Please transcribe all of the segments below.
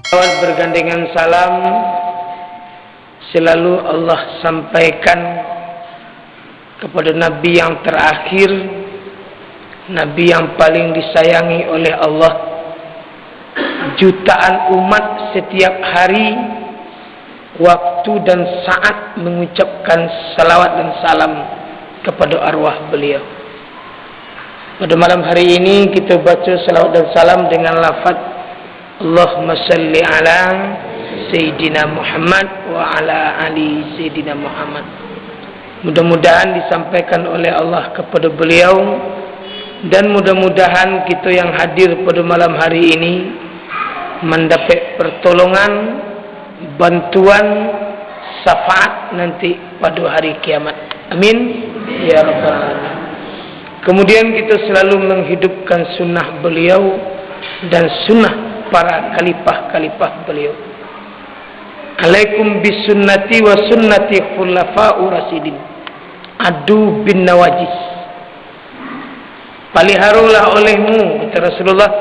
Salawat bergandengan salam selalu Allah sampaikan kepada Nabi yang terakhir, Nabi yang paling disayangi oleh Allah. Jutaan umat setiap hari, waktu dan saat mengucapkan salawat dan salam kepada arwah beliau. Pada malam hari ini kita baca salawat dan salam dengan lafaz Allahumma salli ala Sayyidina Muhammad wa ala ali Sayyidina Muhammad. Mudah-mudahan disampaikan oleh Allah kepada beliau, dan mudah-mudahan kita yang hadir pada malam hari ini mendapat pertolongan, bantuan, syafaat nanti pada hari kiamat. Amin ya rabbal alamin. Kemudian kita selalu menghidupkan sunnah beliau dan sunnah para khalifah-khalifah beliau. Alaikum bisunnati wa sunnati khulafa'ur rasyidin. Adu bin nawajis. Peliharolah olehmu, kata Rasulullah,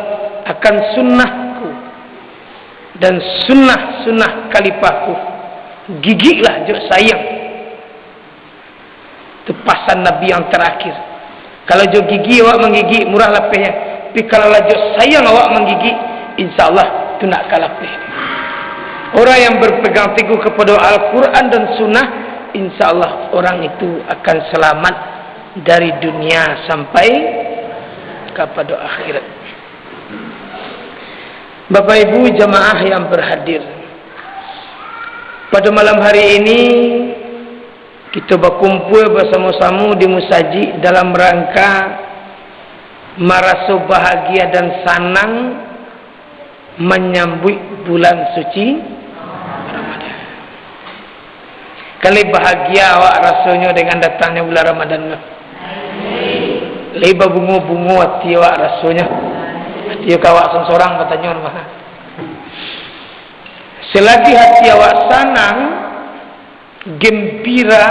akan sunnahku dan sunnah-sunnah khalifahku. Gigiklah, jok sayang. Itu pasan Nabi yang terakhir. Kalau jok gigi awak menggigit, murah lapihnya. Tapi kalau jok sayang awak menggigit, insyaAllah itu nak kalah lapih. Orang yang berpegang teguh kepada Al-Quran dan Sunnah, insyaAllah orang itu akan selamat dari dunia sampai kepada akhirat. Bapak Ibu jamaah yang berhadir, pada malam hari ini kita berkumpul bersama-sama di musajid dalam rangka merasa bahagia dan senang menyambut bulan suci Ramadan. Kali bahagia awak rasanya dengan datangnya bulan Ramadan. Lebar bunga-bunga hati awak rasanya. Hati awak seorang bertanya rumah. Selagi hati awak senang, gembira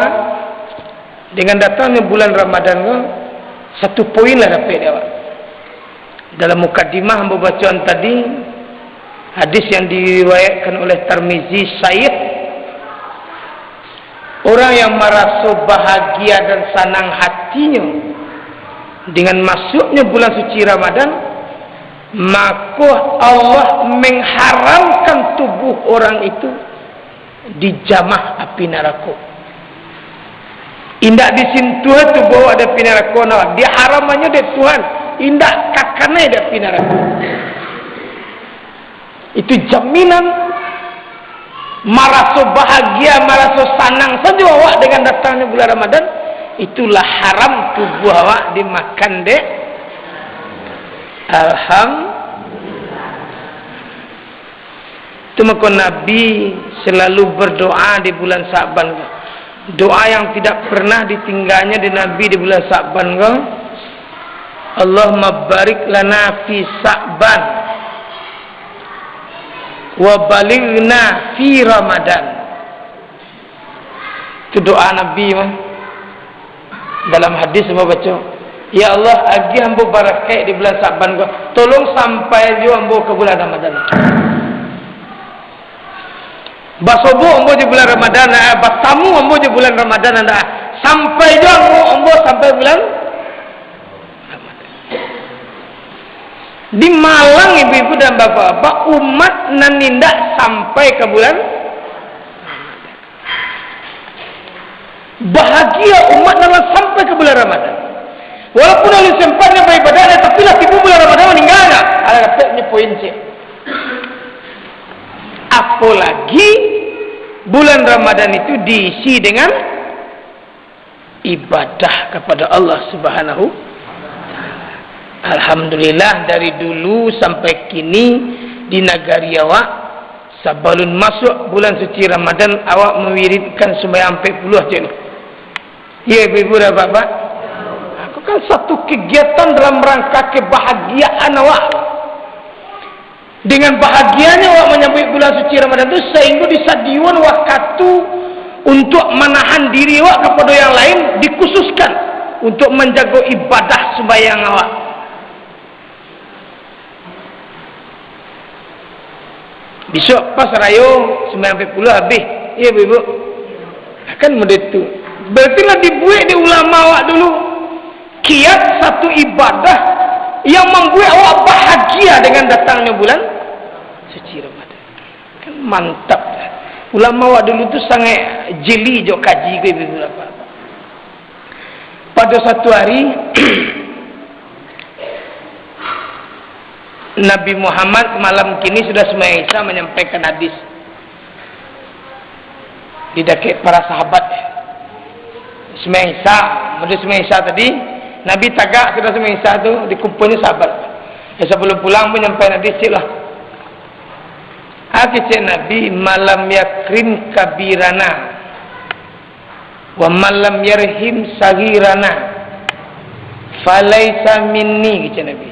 dengan datangnya bulan Ramadan, satu poinlah dapat awak. Dalam mukadimah hamba bacaan tadi, hadis yang diriwayatkan oleh Tirmizi Sahih, orang yang merasa bahagia dan senang hatinya dengan masuknya bulan suci Ramadan, maka Allah mengharamkan tubuh orang itu dijamah api neraka. Indak disentuh tubuh ada api neraka, diharamannya dari Tuhan. Indak kakane ada api neraka. Itu jaminan merasa bahagia, merasa senang saja awak dengan datangnya bulan Ramadan. Itulah haram tubuh awak dimakan dek. Alhamdulillah. Itu maka Nabi selalu berdoa di bulan Sa'ban. Doa yang tidak pernah ditinggalnya di Nabi di bulan Sa'ban. Allahumma barik lana fi Sa'ban wa balighna fi Ramadan. Itu doa Nabi dalam hadis semua baca, ya Allah agi hamba barakat di bulan Sa'ban, tolong sampai juga hamba ke bulan Ramadan. Basobo hamba di bulan Ramadan, batamu hamba di bulan Ramadan, sampai juga hamba sampai bulan Ramadan. Di Malang ibu-ibu dan bapak-bapak, umat nanindak sampai ke bulan bahagia umat dalam sampai ke bulan Ramadan. Walaupun ada sempatnya beribadah, tapi lah tiba bulan Ramadan meninggal tak? Ada dapatnya poin sih. Apalagi bulan Ramadan itu diisi dengan ibadah kepada Allah Subhanahu. Alhamdulillah dari dulu sampai kini di negari awak, sebelum masuk bulan suci Ramadan awak mewiridkan sembahyang 40 je. Ya ibu-ibu dan bapak, aku kan satu kegiatan dalam rangka kebahagiaan awak. Dengan bahagianya awak menyambut bulan suci Ramadan itu, sehingga disadiwan waktu untuk menahan diri awak kepada yang lain dikhususkan untuk menjaga ibadah sembahyang awak. Esok pas rayo 9.40 habis. Iya ibu. Akan mendetu. Berarti lah dibuat di ulama awak dulu. Kiat satu ibadah yang membuat awak bahagia dengan datangnya bulan suci Ramadan. Kan mantap. Ulama awak dulu tu sangat jeli jok kaji ke ibu apa. Pada satu hari Nabi Muhammad malam kini sudah sembahyang Isya menyampaikan hadis di dekat para sahabat. Sembahyang Isya, pada sembahyang Isya tadi Nabi tagak sudah sembahyang Isya tu dikumpulnya sahabat. Sebelum pulang pun menyampaikan hadis lah. Kata Nabi, malam yakrim kabirana wa malam yarhim sagirana falaisa minni, kata Nabi.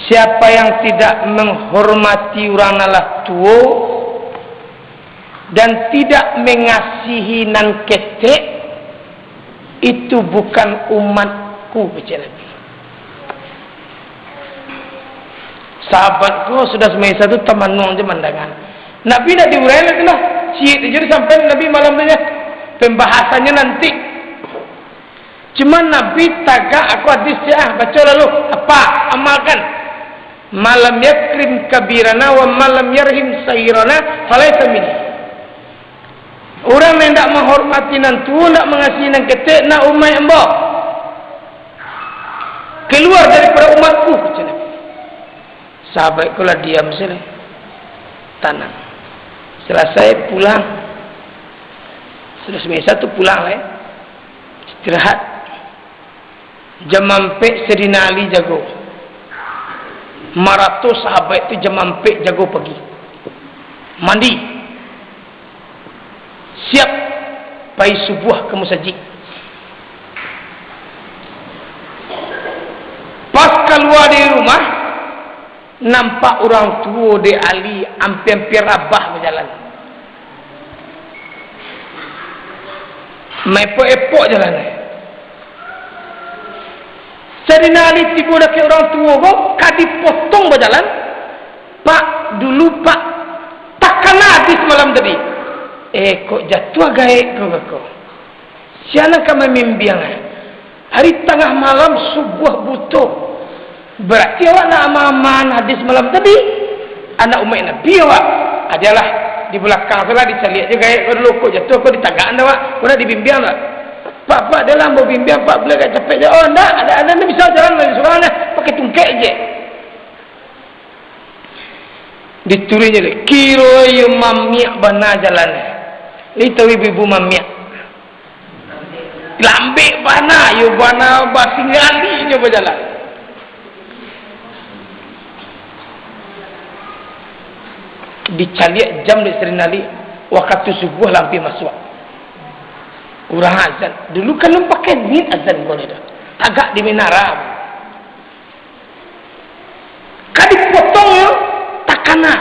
Siapa yang tidak menghormati orang alah tua dan tidak mengasihi nan ketek, itu bukan umatku, kata Nabi. Sahabatku sudah semai satu temanung je mandangan. Nabi dah diurai lagi lah. Syed jadi sampai Nabi malam ni pembahasannya nanti. Cuma Nabi tagak aku hadis ya, baca lalu apa amalkan. Malam yakrim kabirana wa malam yarhim sairana falaisa minni. Orang yang tidak menghormati nantu, tidak mengasihi nan ketek, nak umai embok, keluar daripada umatku, kata Nabi. Sahabat kula diam sini, tanam. Selesai pulang, sudah semasa tu pulang lah, istirahat. Jam mampek Sedina Ali jago. 500 sahabat itu jam mampek jago pagi. Mandi, siap pai subuh ke masjid. Pas keluar dari rumah, nampak orang tua di Ali hampir-hampir rabah berjalan. Mepok-epok jalan. Sedina Ali tiba dekat orang tua kok, kadi potong berjalan. Pak, dulu Pak, takkan habis malam tadi. Kok jatuh gaek kok. Siapa kami membiang? Hari tengah malam subuh butuh. Berarti awak nak amaman hadis malam tadi. Anak umat Nabi awak adalah di belakang tu lah dicaliak je gaek dulu kok jatuh kok ditagak anda awak. Kau nak dibimbing tak? Pak dalam mau bimbing Pak boleh kat capek je. Oh enggak, ada bisa jalan lagi surang dah pakai tungkek je. Ditulisnya dia kiro yu mamiak bana jalan. Itu ibu mamiak. Lambik bana yu bana basingali nyo berjalan. Dicaliak jam di Serinali waktu subuh lampi masuk. Urang azan. Dulu kan pakai nit azan boleh dah. Agak di menara. Kadi potong yo takana.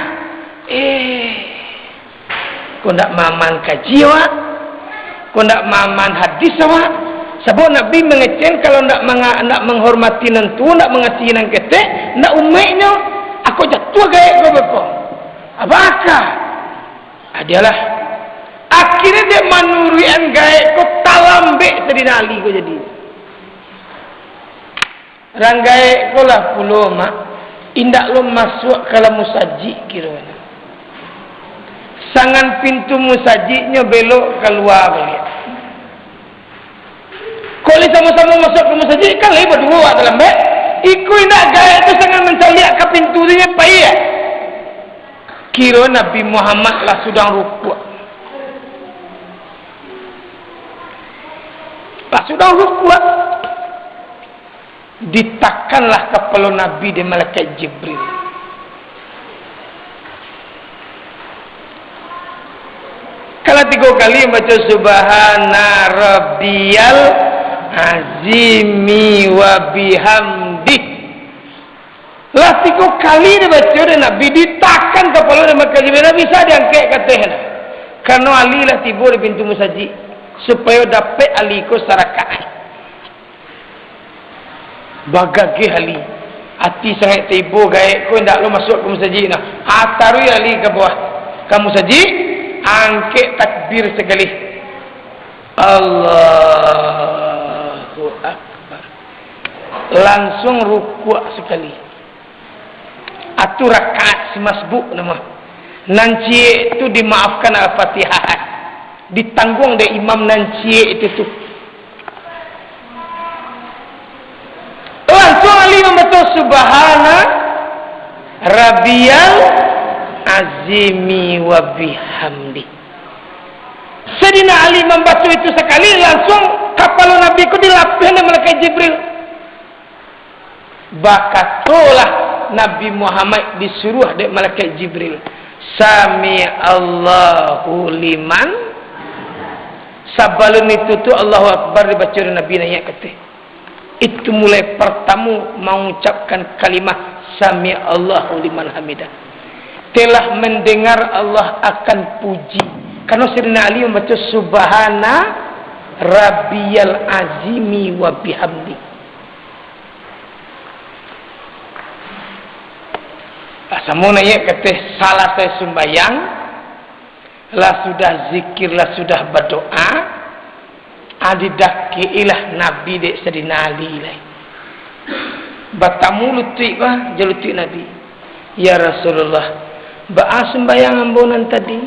Kau nak maman kaji awak? Kau nak maman hadis awak? Sebab Nabi mengecen kalau nak menghormati nantu, nak mengasihi nan ketek, nak umatnya, aku jatuh gaya kau berkau. Apakah? Adalah akhirnya dia manurian gaya kau talambek Sedina Ali kau jadi. Ranggai kau lah puluh mak. Indak lo masuk kalau musajid kira. Sangan pintu musajidnya belok keluar balik. Kau ni sama-sama masuk ke musajid kan lagi berdua dalam beg. Ikut indak gaya tu sangat mencaliak ke pintu dia payah. Kira Nabi Muhammad lah sudah rukuk. Pas sudah rukuk, ditakkanlah kepala Nabi di malaikat Jibril. Kalau 3 kali baca Subhana Rabbiyal Azimi wa bihamdi. Lah 3 kali dia baca dan Nabi ditakkan kepala di malaikat Jibril. Nabi bisa diangkat katanya. Karena Ali lah tiba di pintu musajid supaya dapat Ali ko sarakat. Bagage Ali Hati sangat tiba gaib kau ndak lu masuk ke masjid nah. Taruh ali ke bawah. Kamu masjid angkat takbir sekali. Allahu Akbar. Langsung rukuk sekali. Atu rakaat si masbuk nama. Nanci itu dimaafkan Al-Fatihah. Ditanggung dari imam nanci itu tu. Langsung Ali membaca subhana rabbiyal azimi wa bihamdi. Sayyidina Ali membaca itu sekali langsung kapal Nabi ku dilapih oleh malaikat Jibril. Bakatulah Nabi Muhammad disuruh oleh malaikat Jibril. Sami Allahu liman. Sabalun itu tu Allahu Akbar dibaca oleh Nabi nanya kata. Itu mulai pertama mengucapkan kalimah Sami Allahu liman hamidah. Telah mendengar Allah akan puji. Karena Sayyidina Ali membaca subhana rabbiyal azimi wa bihamdi. Samu nanya kata salah saya sembahyang, lah sudah zikir, lah sudah berdoa. Adidak ilah Nabi dek Sayyidina Ali lah. Batamu lutui bah, jalutui Nabi. Ya Rasulullah, ba'a sembahyang ambunan tadi.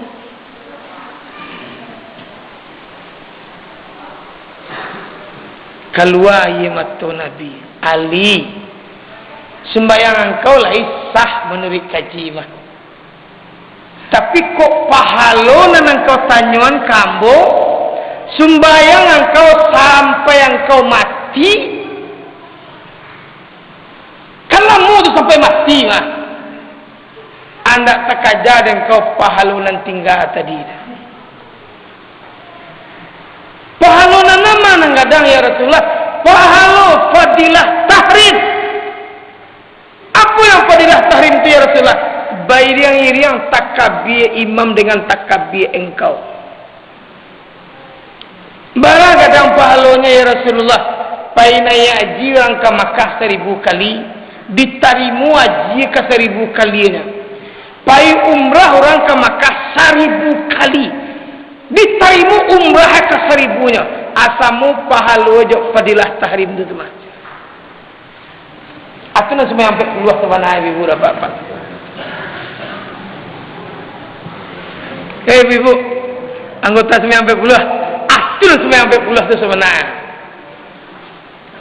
Keluar ia mata Nabi. Ali, sembahyang engkau lah sah menurut kaji mah. Tapi kok pahalonan engkau tanyuan kambo, sembahyang engkau sampai engkau mati. Kalau tu sampai mati mah. Anda terkajar dan engkau pahalonan tinggal tadi. Pahalonan nama nanggadang ya Rasulullah. Pahalo fadilah tahrim. Apa yang fadilah tahrim itu ya Rasulullah? Bayang-bayang takabir imam dengan takabir engkau. Barang kadang pahalonya ya Rasulullah. Painaya haji orang ke Makkah 1000 kali. Ditarimu haji ke 1000 kalinya. Pai umrah orang ke Makkah 1000 kali. Ditarimu umrah ke 1000-nya. Asamu pahalo je fadilah tahrim itu mah. Aku nak semua sampai puluh teman ibu dan bapak. Ibu, anggota semua sampai puluh. Aku semua sampai puluh tu sebenarnya.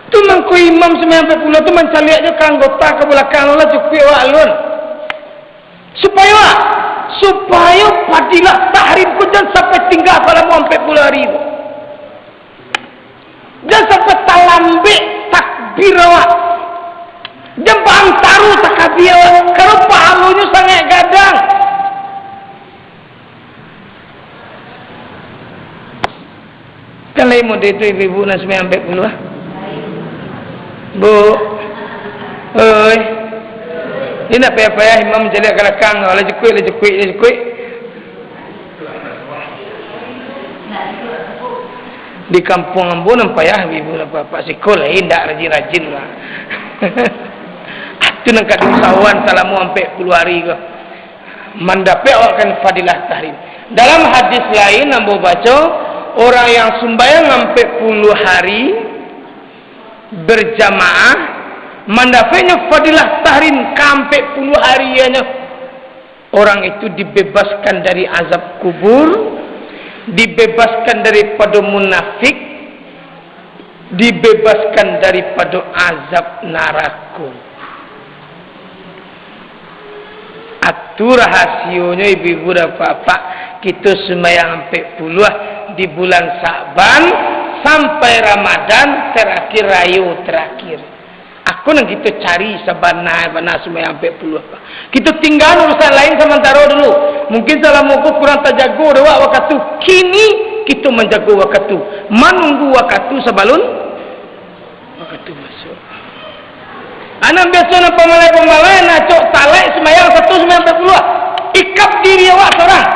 Tu mangko imam semua sampai puluh tu mencari aja ke anggota ke belakang lah cukup awak alun. Supaya fadilah tahrim ku jangan sampai tinggal pada sampai puluh hari. Jangan sampai talambik takbir awak. Jembang taruh takbir awak. Kalau pahalunya sangat gadang. Kan lain model itu ibu nak semua ambil puluh lah. Bu, oi, ini nak payah-payah imam menjadi ke belakang. Lah jekuit. Di kampung ambo nampak ya ibu bapak sekolah indak rajin-rajin lah. Itu nak kat usahawan salamu sampai puluh hari ke. Mendapat akan fadilah tahrim. Dalam hadis lain ambo baca orang yang sembahyang sampai puluh hari berjamaah mendapatnya fadilah tahrim sampai puluh harinya. Orang itu dibebaskan dari azab kubur, dibebaskan daripada munafik, dibebaskan daripada azab neraka. Atu rahasianya ibu-ibu dan bapak, kita sembahyang sampai puluh di bulan Sa'ban sampai Ramadan terakhir rayu terakhir. Aku nak kita cari sabana sembahyang sampai puluh. Kita tinggal urusan lain sementara dulu. Mungkin salah muka kurang terjaga dewa waktu. Kini kita menjaga waktu. Menunggu waktu sebelum waktu masuk. Anak biasa nak pemalai nak cok talai sembahyang satu sembahyang 40. Ikap diri awak seorang.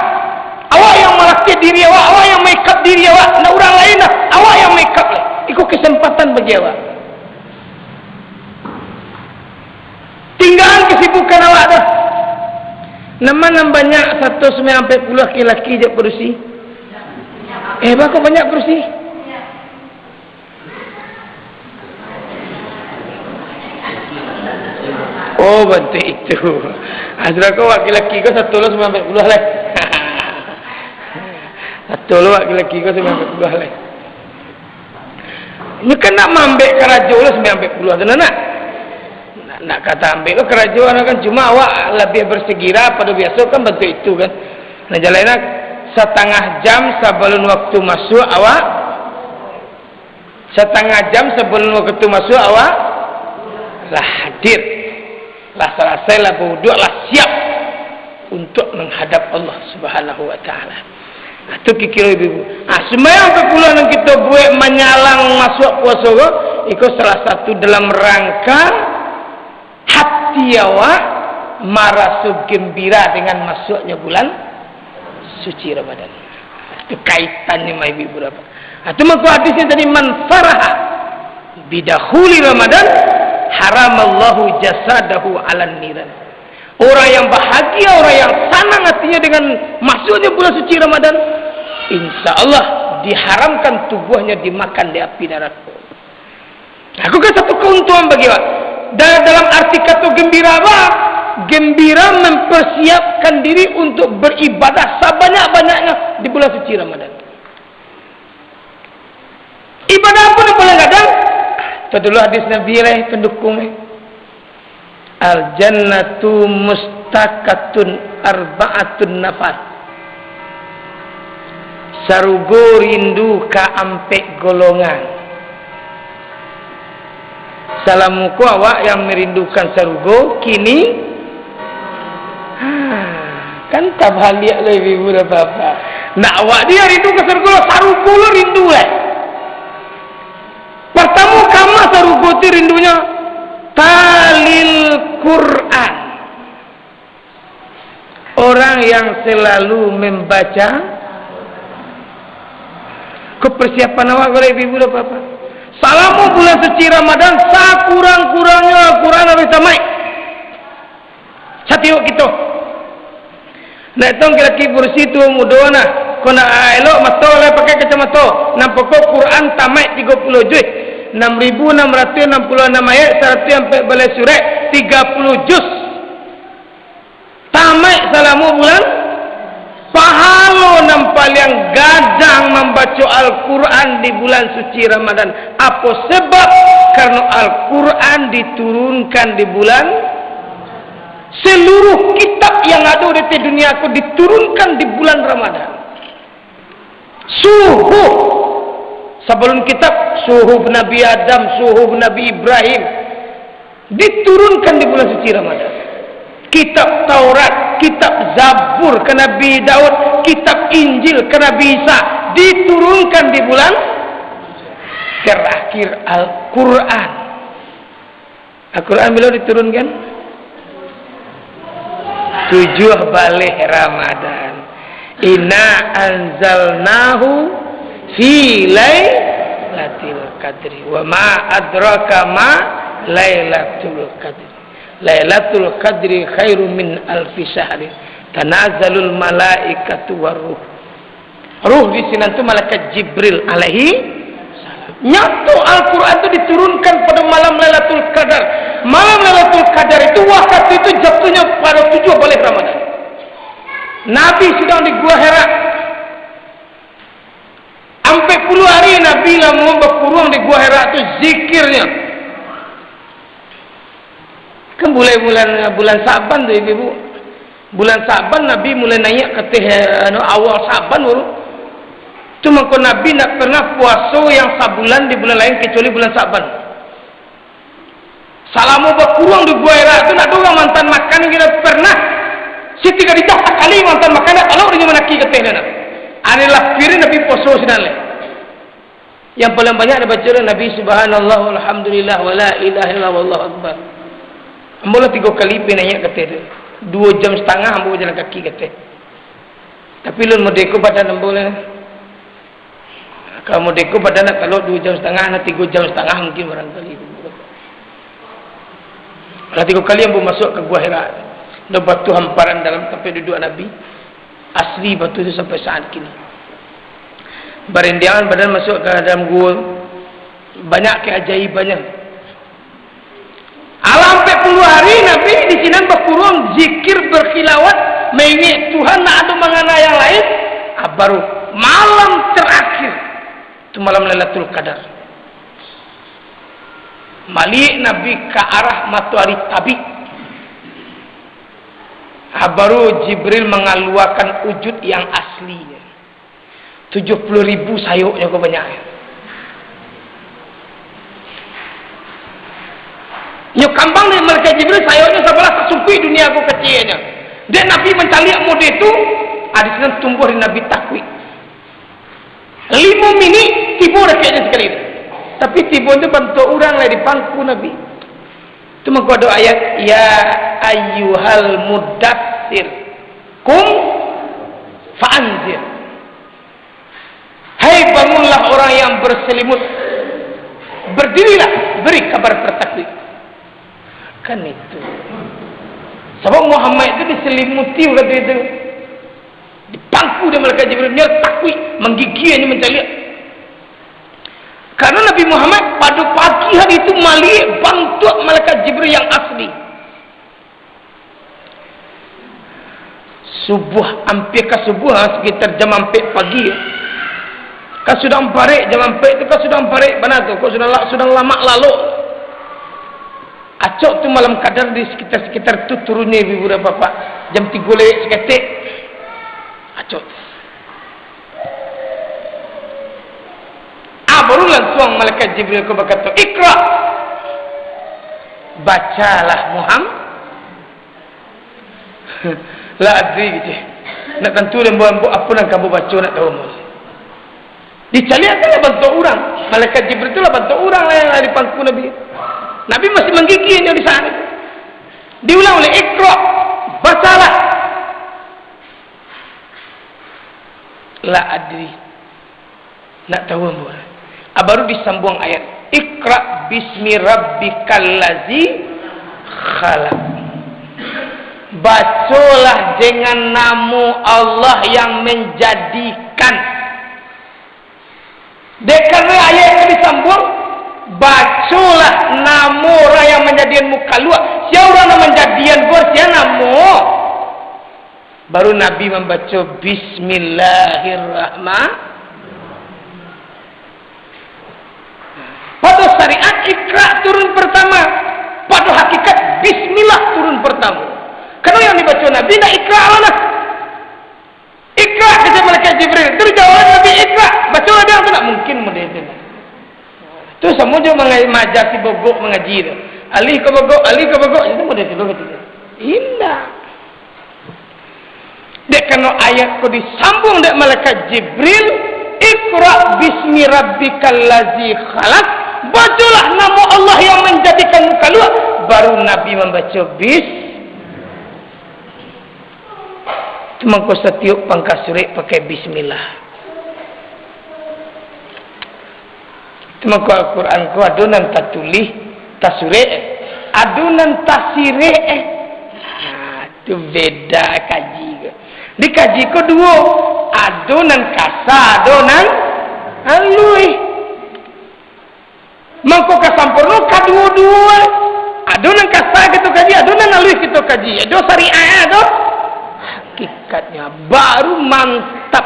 Awak yang melakir diri awak yang make diri awak. Nak orang lain lah. Awak yang make up. Ikut kesempatan bagi awak. Nama banyak 190 laki-laki je kursi. Kok banyak kursi? Oh, betul itu. Asal kau laki-laki kau 190 lah. Satu laki-laki kau 90 lah. Ini kan nak mambek kerajo lah 90 tu nak kata ambil kau kerajo kan cuma awak lebih bersegira pada biasa kan betul itu kan. Nah jalannya setengah jam sebelum waktu masuk awak. Setengah jam sebelum waktu masuk awak lah hadir. Lah selesai lah berwuduk lah siap untuk menghadap Allah Subhanahu wa taala. Itu kira ibu. Semua perpuluhan yang kita buat menyalang masuk puasa itu salah satu dalam rangka hati awak merasa gembira dengan masuknya bulan suci Ramadan. Itu kaitannya sama ibu berapa. Itu maksud hadisnya tadi man faraha bidakhuli Ramadan haramallahu jasadahu alan niran. Orang yang bahagia, orang yang senang hatinya dengan masuknya bulan suci Ramadan, insya Allah diharamkan tubuhnya dimakan di api neraka. Aku kan satu keuntungan bagi awak. Dalam arti kata gembira apa? Gembira mempersiapkan diri untuk beribadah sebanyak-banyaknya di bulan suci Ramadan. Ibadah apa di bulan Ramadan? Itu dulu hadis Nabi pendukungnya. Al-jannatu mustaqatun arba'atun nafas. Sarugo rindu ka ampe golongan. Salamuku awak yang merindukan sarugo kini kan tak balik lah ibu dan bapa. Nak awak dia rindu ke sarugo lo rindu pertama kama sarugo tu rindunya talil Quran. Orang yang selalu membaca. Kepersiapan awak oleh ibu dan bapa. Selama bulan suci Ramadan sakurang-kurangnya Quran harus tamai. Satiuk kita. Nak tong kira-kira kursi tu mudah nah. Kau nak elok mata oleh pakai kacamata. Nampak Quran tamai 30 juz. 6,666 ayat 100 belas surat 30 juz. Tamat selama bulan pahala nampak yang gadang membaca Al-Quran di bulan suci Ramadan. Apa sebab? Karena Al-Quran diturunkan di bulan, seluruh kitab yang ada di dunia aku diturunkan di bulan Ramadan. Suhu sebelum kitab suhuf Nabi Adam, suhuf Nabi Ibrahim diturunkan di bulan suci Ramadan. Kitab Taurat, kitab Zabur ke Nabi Daud, kitab Injil ke Nabi Isa diturunkan di bulan terakhir Al-Quran. Al-Quran bila diturunkan? 7 balik Ramadan. Inna anzalnahu fi lailatul qadri wa ma adraka ma lailatul qadri. Lailatul qadri khairum min alfi syahri. Tanazzalul malaikatu waruh. Ruh di sini itu malaikat Jibril alaihi salam. Nyatu Al-Quran itu diturunkan pada malam Lailatul Qadar. Malam Lailatul Qadar itu waktu itu jatuhnya pada 7 balik Ramadan. Nabi sedang di Gua Hira. Sampai puluh hari Nabi lama berkurung di Gua Hira itu zikirnya. Kan bulan Saban tu ibu. Bulan Saban Nabi mulai naik ke awal Saban baru. Cuma kau Nabi nak pernah puasa yang sabulan di bulan lain kecuali bulan Saban. Salamu berkurung di Gua Hira tu nak dua mantan makan kita pernah. Setiap ditah kali mantan makan kalau dia menaki ke teh nak. Adalah kira Nabi puasa sedang. Yang paling banyak dibaca Nabi subhanallah walhamdulillah wala ilaha illallah wallahu akbar. Mula 3 kali pergi naik kata tu. 2 jam setengah ambil jalan kaki kata. Tapi lu merdeka badan boleh. Kalau merdeka badan nak kalau 2 jam setengah, nak 3 jam setengah mungkin barangkali. Kalau 3 kali ambil masuk ke Gua Hira. Ada batu hamparan dalam tempat duduk Nabi. Asli batu itu sampai saat kini. Barendiangan badan masuk ke dalam gua. Banyak keajaibannya. Alam 40 hari Nabi di sini berkurung zikir berkhilawat mengingat Tuhan, nak ada mengana yang lain. Baru malam terakhir itu malam Lailatul Qadar. Malik Nabi ke arah matahari terbit. Baru Jibril mengeluarkan wujud yang aslinya. 70.000 sayuknya kebanyakan. Nyok kambang ni malaikat Jibril sayuknya sebelah tersumpi dunia aku kecilnya. Dan Nabi mencari mode itu, ada sedang tumbuh di Nabi takwik. 5 minit tiba raketnya sekali itu. Tapi tiba itu bentuk orang lah di pangku Nabi. Itu mengkodok ayat ya ayyuhal muddatsir kum fa'anzir. Hai bangunlah orang yang berselimut, berdirilah, beri kabar bertakbir. Kan itu. Sebab Muhammad itu diselimuti kata itu. Di pangku dia malaikat Jibril takwik, menggigilnya mencari. Karena Nabi Muhammad pada pagi hari itu malik bantu malaikat Jibril yang asli. Subuh, hampir ke subuh, sekitar jam 4 pagi. Kan sudah emparek, jam 4 itu kan sudah emparek. Mana tu? Kau sudah lama lalu. Acok tu malam Qadar di sekitar tu turunnya ibu dan bapak. Jam 3 lewat seketik. Acok. Baru langsung malaikat Jibril ko berkata, "Iqra." Bacalah Muhammad. La adri gitu. Nak tentu dan buat apa nak kamu baca nak tahu mus. Dicari adalah bantu orang. Malaikat Jibril itulah bantu orang lah yang ada di pangku Nabi. Nabi masih menggigilnya di sana. Diulang oleh Iqra. Bacalah. La adri. Nak tahu mus. Baru disambung ayat Iqra bismi rabbikal ladzi khalaq. Bacalah dengan nama Allah yang menjadikan. Karena ayat itu disambung, bacalah nama orang yang menjadikan muka luar. Siapa orang yang menjadikan gor, siapa nama? Baru Nabi membaca Bismillahirrahmanirrahim. Pada syariat Iqra turun pertama. Pada hakikat Bismillah turun pertama. Karena yang dibaca Nabi nak Iqra lah. Iqra kata malaikat Jibril. Itu jawab Nabi Iqra. Baca ada apa tak mungkin model itu. Tu semua dia mengajar si bogok mengaji tu. Alih ke bogok, itu model itu kata. Indah. Dek kena ayat ko disambung dek malaikat Jibril. Iqra bismi rabbikal ladzi khalaq. Bacalah nama Allah yang menjadikan muka luar. Baru Nabi membaca bis. Cuma kau setiap pangkas surat pakai bismillah. Cuma kau Al-Quran kau adunan tak tulis, tak surat, adunan tak sirih. Itu beda kaji. Di kaji kau dua, adunan kasar, adunan halui. Mangko kasampurno kadua-dua. Adunan kasar kita kaji, adunan halus kita kaji. Ado syariah ado. Hakikatnya baru mantap.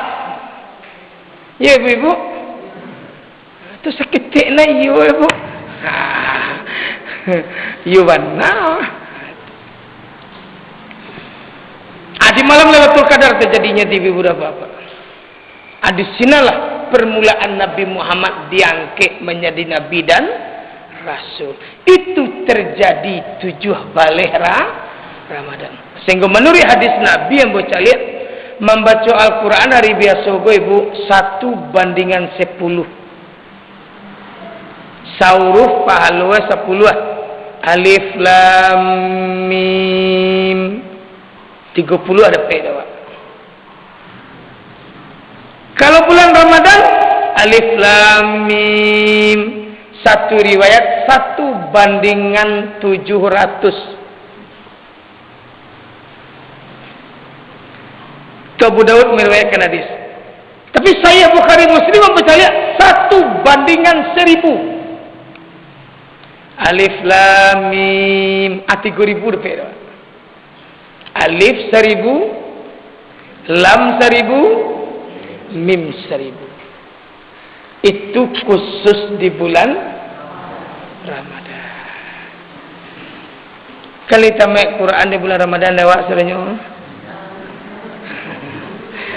Ya ibu-ibu. Itu seketik na iyo ibu. Iyo mana? Di malam Lailatul Qadar terjadinya di ibu dan bapak. Di sinalah permulaan Nabi Muhammad diangkat menjadi Nabi dan Rasul. Itu terjadi 7 balik Ramadan. Sehingga menurut hadis Nabi yang bocah lihat, membaca Al-Quran hari biasa ibu 1/10. Sauruf pahalwa 10. Alif lam mim 30 ada peda. Kalau bulan Ramadan alif lam mim, satu riwayat 1/700. Tu Abu Daud meriwayatkan hadis. Tapi saya Bukhari Muslim mempercaya 1:1000. Alif lam mim 3000 depan. Alif 1000, lam 1000, mim 1000. Itu khusus di bulan Ramadan. Kali tamat Quran di bulan Ramadan lewat sebenarnya.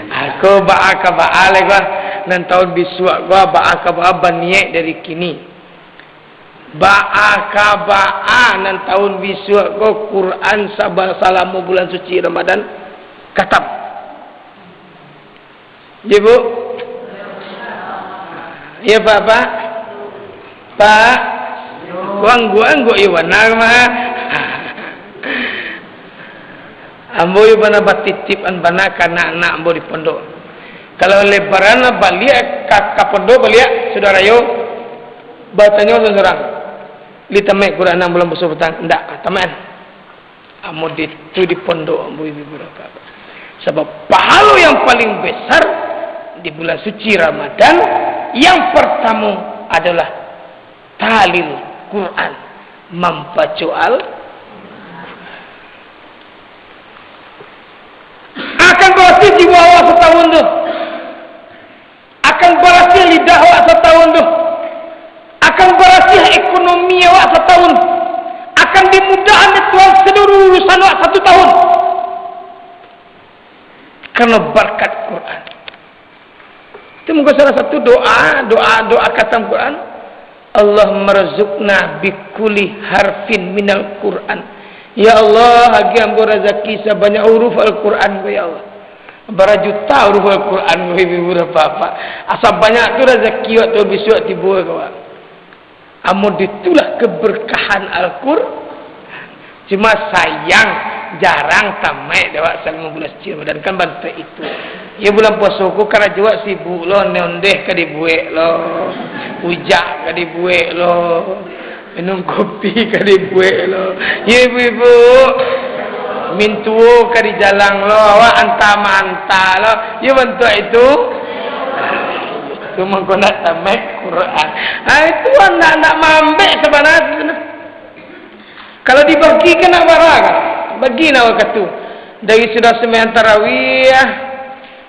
Aku ba'a lewat nan tahun bisuak gua ba'a baniat dari kini. Ba'a nan tahun bisuak gua Quran sabar salamu bulan suci Ramadan katam. Ya Bu? Ya Pak? Pak? Gua iwana mah. Ambo yu bana batitip an bana kana anak ambo di pondok. Kalau lebaran balik ka pondok balik saudara yo batanya seorang. Li tamek Quran belum besar petang ndak taman. Ambo itu di pondok ambo ibu berapa. Sebab pahala yang paling besar di bulan suci Ramadan yang pertama adalah talil Quran, membaca akan berarti jiwa awak setahun tu, akan berarti lidah awak setahun tu, akan berarti ekonomi awak setahun, akan dimudahkan Tuhan seluruh urusan awak 1 tahun karena berkat Quran. Itu mungkin salah satu doa khatam Quran. Allahumma rzuqna bikulli harfin minal Quran. Ya Allah, hagi ambo rezeki sebanyak huruf Al-Quran ya Allah. Barajuta huruf Al-Quran ibu bapak. Asal banyak tu rezeki waktu besok tiba kawan. Ambo ditulah keberkahan Al-Quran. Cuma sayang jarang tamat dewak selama bulan suci Ramadan kan bantai itu. Ya bulan puasa ku karena juga sibuk lo neondeh ka dibuek lo. Ujak ka dibuek lo. Minum kopi ka dibuek lo. Ya ibu-ibu mintuo ka di jalang lo, awak anta-anta lo. Ya bantu itu. Cuma kau nak tamat Quran. Itu anak-anak mambek sebenarnya. Kalau dibagi kan nak barang. Bagi nak kata. Dari sudah sembahyang tarawih,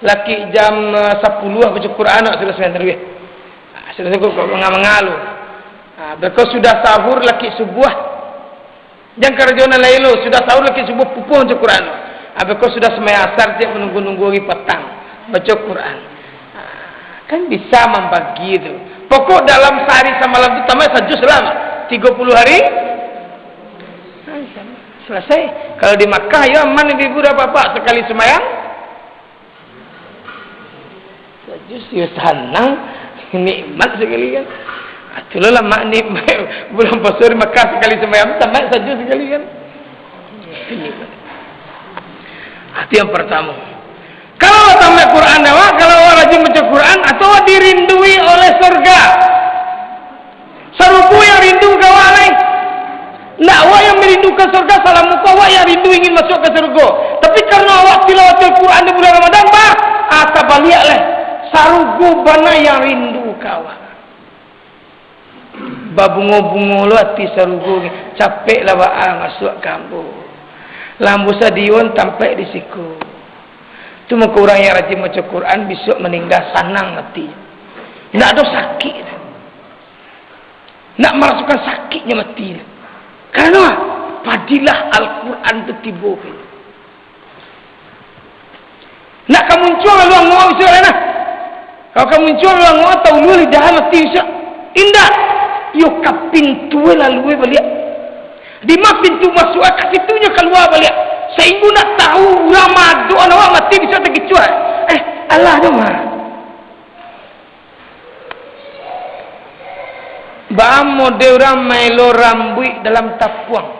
laki jam 10 baca Quran nak sudah sembahyang tarawih. Sudah cukup mengalu. Berkau sudah sahur laki subuh. Jangan kerjona lailo sudah sahur laki subuh pupuh baca Quran. Berkau sudah sembahyang asar tiap menunggu-nunggu hari petang baca Quran. Kan bisa membagi itu. Pokok dalam sehari semalam itu tambah sajus lama 30 hari selesai. Kalau di Makkah ya aman ibu bapak sekali sembahyang sajus ya tenang nikmat sekali kan. Itulah lama nikmat bulan puasa di Makkah sekali sembahyang tambah sajus sekali kan. Itu yang pertama. Kalau tamat Quran awak, kalau awak rajin baca Quran atau dirindui oleh surga. Serupu yang rindu kawak lain. Nak awak yang merindukan surga salah muka awak yang rindu ingin masuk ke surga. Tapi karena awak tilawatul Quran di bulan Ramadan, bah, tak baliklah. Sarugu bana yang rindu kawak. Babungo-bungo lu hati sarugu ni. Capek lah masuk kampung. Lambu sadion tampak di siku. Itu muka orang yang rajin baca Quran besok meninggal sanang mati. Nak ada sakit. Nak merasukan sakitnya mati. Karena padilah Al-Quran itu tiba. Nak kamu muncul lalu angwa usah lah. Kalau kamu muncul lalu angwa tahu lu lidah mati usah. Indah. Yo ka pintu lalu balik. Di mana pintu masuk ke situnya keluar balik. Sehingga nak tahu Ramadan awak mati bisa terkecuali. Allah tu mah. Bamo de orang melo rambut dalam tapuang.